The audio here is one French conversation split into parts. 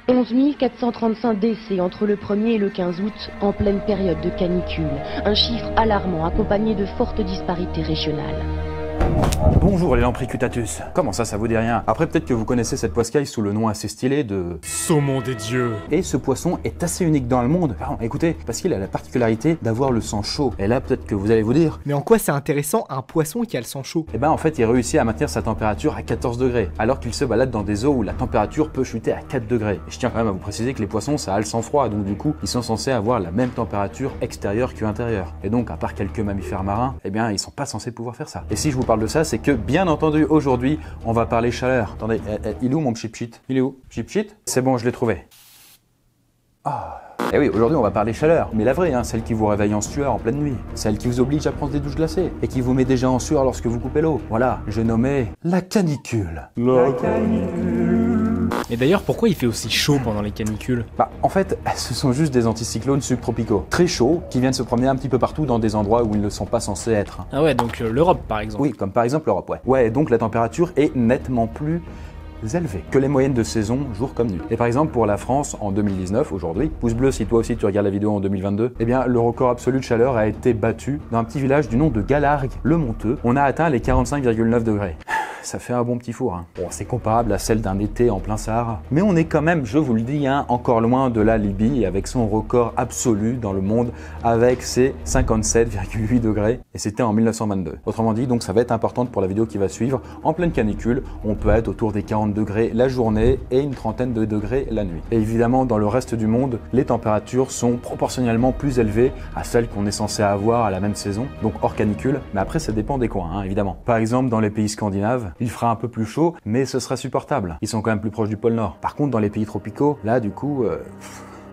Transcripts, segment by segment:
11 435 décès entre le 1er et le 15 août, en pleine période de canicule. Un chiffre alarmant accompagné de fortes disparités régionales. Bonjour les lampricutatus. Comment ça vous dit rien? Après peut-être que vous connaissez cette poiscaille sous le nom assez stylé de saumon des dieux. Et ce poisson est assez unique dans le monde. Pardon, écoutez, parce qu'il a la particularité d'avoir le sang chaud. Et là peut-être que vous allez vous dire... Mais en quoi c'est intéressant un poisson qui a le sang chaud? Eh ben en fait il réussit à maintenir sa température à 14 degrés, alors qu'il se balade dans des eaux où la température peut chuter à 4 degrés. Et je tiens quand même à vous préciser que les poissons ça a le sang froid, donc du coup ils sont censés avoir la même température extérieure que intérieure. Et donc à part quelques mammifères marins, eh bien ils sont pas censés pouvoir faire ça. Et si je vous parle de ça, c'est que bien entendu aujourd'hui on va parler chaleur. Attendez, il est où mon pchit-pchit? Il est où? Pchit-pchit? C'est bon, je l'ai trouvé. Ah. Et oui, aujourd'hui on va parler chaleur, mais la vraie, hein, celle qui vous réveille en sueur en pleine nuit, celle qui vous oblige à prendre des douches glacées et qui vous met déjà en sueur lorsque vous coupez l'eau. Voilà, j'ai nommé la canicule. La canicule. Et d'ailleurs, pourquoi il fait aussi chaud pendant les canicules? Bah, en fait, ce sont juste des anticyclones subtropicaux, très chauds, qui viennent se promener un petit peu partout dans des endroits où ils ne sont pas censés être. Ah ouais, donc l'Europe par exemple. Oui, comme par exemple l'Europe, ouais. Ouais, donc la température est nettement plus élevées que les moyennes de saison, jour comme nuit. Et par exemple pour la France en 2019, aujourd'hui, pouce bleu si toi aussi tu regardes la vidéo en 2022, eh bien le record absolu de chaleur a été battu dans un petit village du nom de Galargues, le Monteux. On a atteint les 45,9 degrés. Ça fait un bon petit four. Hein. Bon, c'est comparable à celle d'un été en plein Sahara. Mais on est quand même, je vous le dis, hein, encore loin de la Libye avec son record absolu dans le monde avec ses 57,8 degrés. Et c'était en 1922. Autrement dit, donc ça va être important pour la vidéo qui va suivre. En pleine canicule, on peut être autour des 40 degrés la journée et une trentaine de degrés la nuit. Et évidemment, dans le reste du monde, les températures sont proportionnellement plus élevées à celles qu'on est censé avoir à la même saison, donc hors canicule. Mais après, ça dépend des coins, hein, évidemment. Par exemple, dans les pays scandinaves, il fera un peu plus chaud, mais ce sera supportable. Ils sont quand même plus proches du pôle Nord. Par contre, dans les pays tropicaux, là, du coup,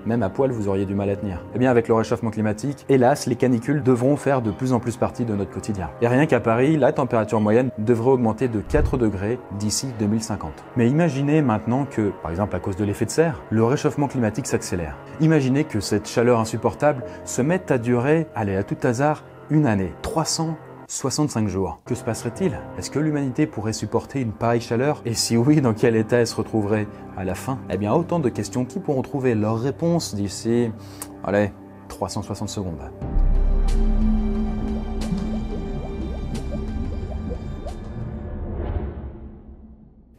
même à poil, vous auriez du mal à tenir. Eh bien, avec le réchauffement climatique, hélas, les canicules devront faire de plus en plus partie de notre quotidien. Et rien qu'à Paris, la température moyenne devrait augmenter de 4 degrés d'ici 2050. Mais imaginez maintenant que, par exemple à cause de l'effet de serre, le réchauffement climatique s'accélère. Imaginez que cette chaleur insupportable se mette à durer, allez, à tout hasard, une année, 365 jours. Que se passerait-il? Est-ce que l'humanité pourrait supporter une pareille chaleur? Et si oui, dans quel état elle se retrouverait à la fin? Eh bien, autant de questions qui pourront trouver leur réponse d'ici, allez, 360 secondes.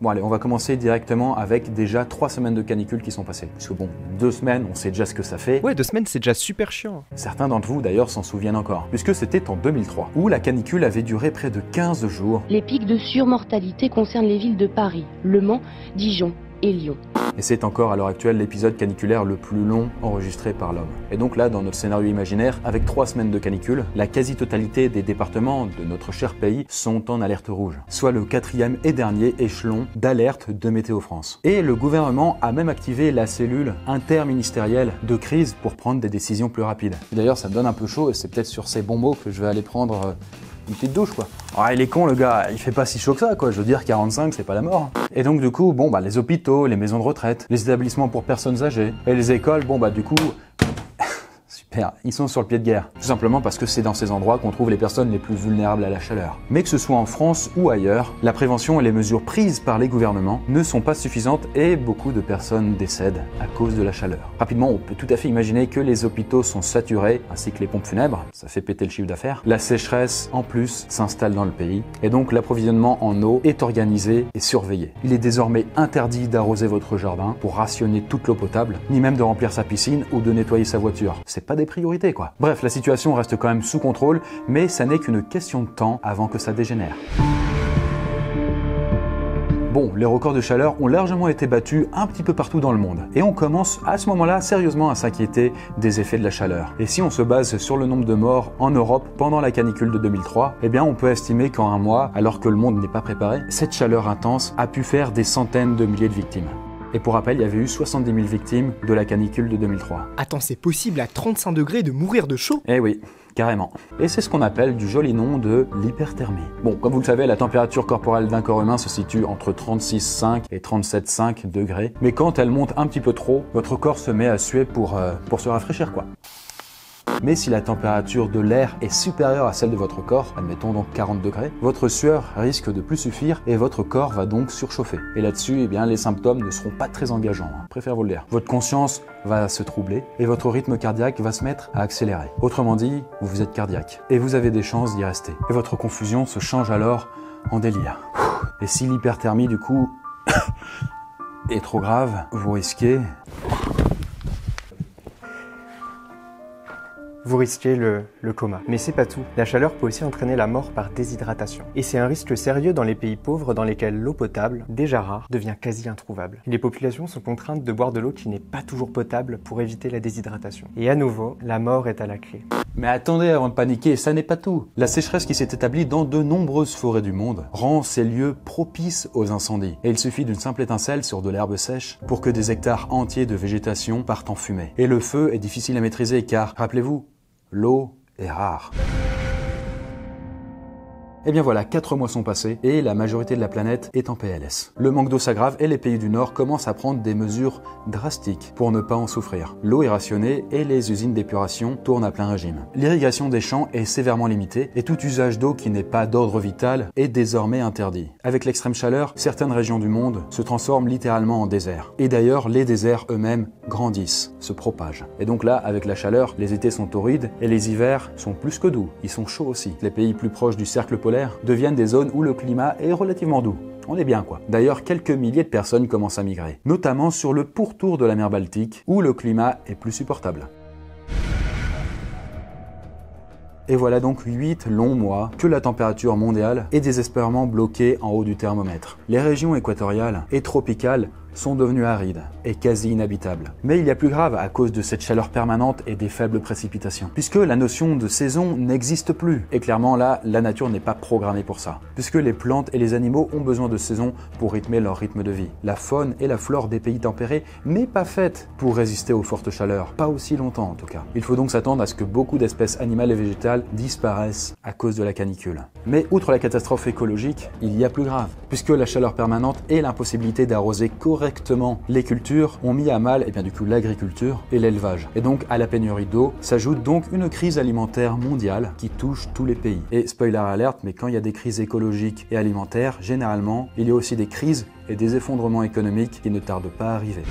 Bon allez, on va commencer directement avec déjà 3 semaines de canicule qui sont passées. Parce que bon, 2 semaines, on sait déjà ce que ça fait. Ouais, 2 semaines, c'est déjà super chiant. Certains d'entre vous d'ailleurs s'en souviennent encore, puisque c'était en 2003, où la canicule avait duré près de 15 jours. Les pics de surmortalité concernent les villes de Paris, Le Mans, Dijon et Lyon. Et c'est encore à l'heure actuelle l'épisode caniculaire le plus long enregistré par l'homme. Et donc là, dans notre scénario imaginaire, avec 3 semaines de canicule, la quasi-totalité des départements de notre cher pays sont en alerte rouge, soit le 4e et dernier échelon d'alerte de Météo France. Et le gouvernement a même activé la cellule interministérielle de crise pour prendre des décisions plus rapides. D'ailleurs, ça me donne un peu chaud et c'est peut-être sur ces bons mots que je vais aller prendre une petite douche quoi. Ah, il est con le gars, il fait pas si chaud que ça quoi, je veux dire 45 c'est pas la mort. Et donc du coup, bon bah les hôpitaux, les maisons de retraite, les établissements pour personnes âgées et les écoles, bon bah du coup... Super, ils sont sur le pied de guerre. Tout simplement parce que c'est dans ces endroits qu'on trouve les personnes les plus vulnérables à la chaleur. Mais que ce soit en France ou ailleurs, la prévention et les mesures prises par les gouvernements ne sont pas suffisantes et beaucoup de personnes décèdent à cause de la chaleur. Rapidement, on peut tout à fait imaginer que les hôpitaux sont saturés, ainsi que les pompes funèbres, ça fait péter le chiffre d'affaires. La sécheresse, en plus, s'installe dans le pays. Et donc l'approvisionnement en eau est organisé et surveillé. Il est désormais interdit d'arroser votre jardin pour rationner toute l'eau potable, ni même de remplir sa piscine ou de nettoyer sa voiture. C'est pas des priorités quoi. Bref, la situation reste quand même sous contrôle, mais ça n'est qu'une question de temps avant que ça dégénère. Bon, les records de chaleur ont largement été battus un petit peu partout dans le monde. Et on commence à ce moment-là sérieusement à s'inquiéter des effets de la chaleur. Et si on se base sur le nombre de morts en Europe pendant la canicule de 2003, eh bien on peut estimer qu'en un mois, alors que le monde n'est pas préparé, cette chaleur intense a pu faire des centaines de milliers de victimes. Et pour rappel, il y avait eu 70 000 victimes de la canicule de 2003. Attends, c'est possible à 35 degrés de mourir de chaud? Eh oui, carrément. Et c'est ce qu'on appelle du joli nom de l'hyperthermie. Bon, comme vous le savez, la température corporelle d'un corps humain se situe entre 36,5 et 37,5 degrés. Mais quand elle monte un petit peu trop, votre corps se met à suer pour se rafraîchir quoi. Mais si la température de l'air est supérieure à celle de votre corps, admettons donc 40 degrés, votre sueur risque de plus suffire et votre corps va donc surchauffer. Et là-dessus, eh bien, les symptômes ne seront pas très engageants, hein. Préfère vous le dire. Votre conscience va se troubler et votre rythme cardiaque va se mettre à accélérer. Autrement dit, vous êtes cardiaque et vous avez des chances d'y rester. Et votre confusion se change alors en délire. Et si l'hyperthermie du coup est trop grave, vous risquez le coma. Mais c'est pas tout. La chaleur peut aussi entraîner la mort par déshydratation. Et c'est un risque sérieux dans les pays pauvres dans lesquels l'eau potable, déjà rare, devient quasi introuvable. Les populations sont contraintes de boire de l'eau qui n'est pas toujours potable pour éviter la déshydratation. Et à nouveau, la mort est à la clé. Mais attendez avant de paniquer, ça n'est pas tout. La sécheresse qui s'est établie dans de nombreuses forêts du monde rend ces lieux propices aux incendies. Et il suffit d'une simple étincelle sur de l'herbe sèche pour que des hectares entiers de végétation partent en fumée. Et le feu est difficile à maîtriser car, rappelez-vous, l'eau est rare. Et bien voilà, 4 mois sont passés et la majorité de la planète est en PLS. Le manque d'eau s'aggrave et les pays du Nord commencent à prendre des mesures drastiques pour ne pas en souffrir. L'eau est rationnée et les usines d'épuration tournent à plein régime. L'irrigation des champs est sévèrement limitée et tout usage d'eau qui n'est pas d'ordre vital est désormais interdit. Avec l'extrême chaleur, certaines régions du monde se transforment littéralement en désert. Et d'ailleurs, les déserts eux-mêmes grandissent, se propagent. Et donc là, avec la chaleur, les étés sont torrides et les hivers sont plus que doux. Ils sont chauds aussi. Les pays plus proches du cercle polaire deviennent des zones où le climat est relativement doux. On est bien quoi. D'ailleurs, quelques milliers de personnes commencent à migrer, notamment sur le pourtour de la mer Baltique, où le climat est plus supportable. Et voilà donc 8 longs mois que la température mondiale est désespérément bloquée en haut du thermomètre. Les régions équatoriales et tropicales sont devenues arides et quasi inhabitables. Mais il y a plus grave à cause de cette chaleur permanente et des faibles précipitations, puisque la notion de saison n'existe plus. Et clairement là, la nature n'est pas programmée pour ça, puisque les plantes et les animaux ont besoin de saison pour rythmer leur rythme de vie. La faune et la flore des pays tempérés n'est pas faite pour résister aux fortes chaleurs, pas aussi longtemps en tout cas. Il faut donc s'attendre à ce que beaucoup d'espèces animales et végétales disparaissent à cause de la canicule. Mais outre la catastrophe écologique, il y a plus grave, puisque la chaleur permanente et l'impossibilité d'arroser correctement les cultures ont mis à mal l'agriculture et l'élevage. Et donc à la pénurie d'eau s'ajoute donc une crise alimentaire mondiale qui touche tous les pays. Et spoiler alerte, mais quand il y a des crises écologiques et alimentaires, généralement, il y a aussi des crises et des effondrements économiques qui ne tardent pas à arriver.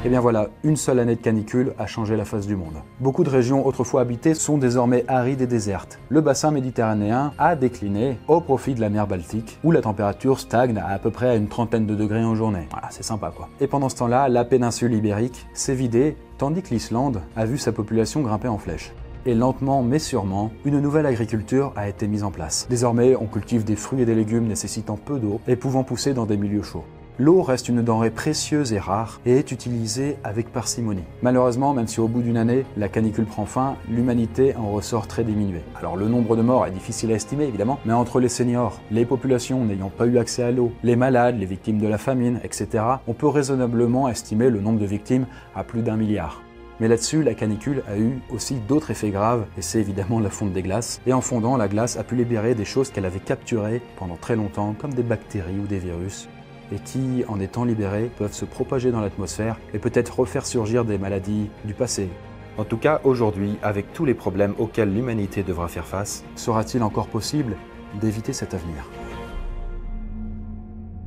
Et bien voilà, une seule année de canicule a changé la face du monde. Beaucoup de régions autrefois habitées sont désormais arides et désertes. Le bassin méditerranéen a décliné au profit de la mer Baltique, où la température stagne à peu près à une trentaine de degrés en journée. Voilà, c'est sympa quoi. Et pendant ce temps-là, la péninsule ibérique s'est vidée, tandis que l'Islande a vu sa population grimper en flèche. Et lentement mais sûrement, une nouvelle agriculture a été mise en place. Désormais, on cultive des fruits et des légumes nécessitant peu d'eau et pouvant pousser dans des milieux chauds. L'eau reste une denrée précieuse et rare et est utilisée avec parcimonie. Malheureusement, même si au bout d'une année, la canicule prend fin, l'humanité en ressort très diminuée. Alors le nombre de morts est difficile à estimer évidemment, mais entre les seniors, les populations n'ayant pas eu accès à l'eau, les malades, les victimes de la famine, etc., on peut raisonnablement estimer le nombre de victimes à plus d'1 milliard. Mais là-dessus, la canicule a eu aussi d'autres effets graves, et c'est évidemment la fonte des glaces. Et en fondant, la glace a pu libérer des choses qu'elle avait capturées pendant très longtemps, comme des bactéries ou des virus, et qui, en étant libérés, peuvent se propager dans l'atmosphère et peut-être refaire surgir des maladies du passé. En tout cas, aujourd'hui, avec tous les problèmes auxquels l'humanité devra faire face, sera-t-il encore possible d'éviter cet avenir ?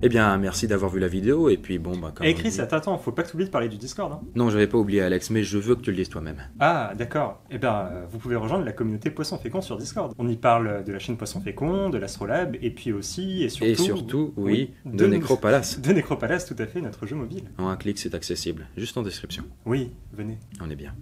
Eh bien, merci d'avoir vu la vidéo, et puis bon, bah comme... Eh Chris, attends, faut pas que tu oublies de parler du Discord, hein. Non, j'avais pas oublié Alex, mais je veux que tu le dises toi-même. Ah, d'accord. Eh bien, vous pouvez rejoindre la communauté Poisson Fécond sur Discord. On y parle de la chaîne Poisson Fécond, de l'Astrolabe, et puis aussi, et surtout, oui, de Necropalace. De Necropalace, tout à fait, notre jeu mobile. En un clic, c'est accessible, juste en description. Oui, venez. On est bien.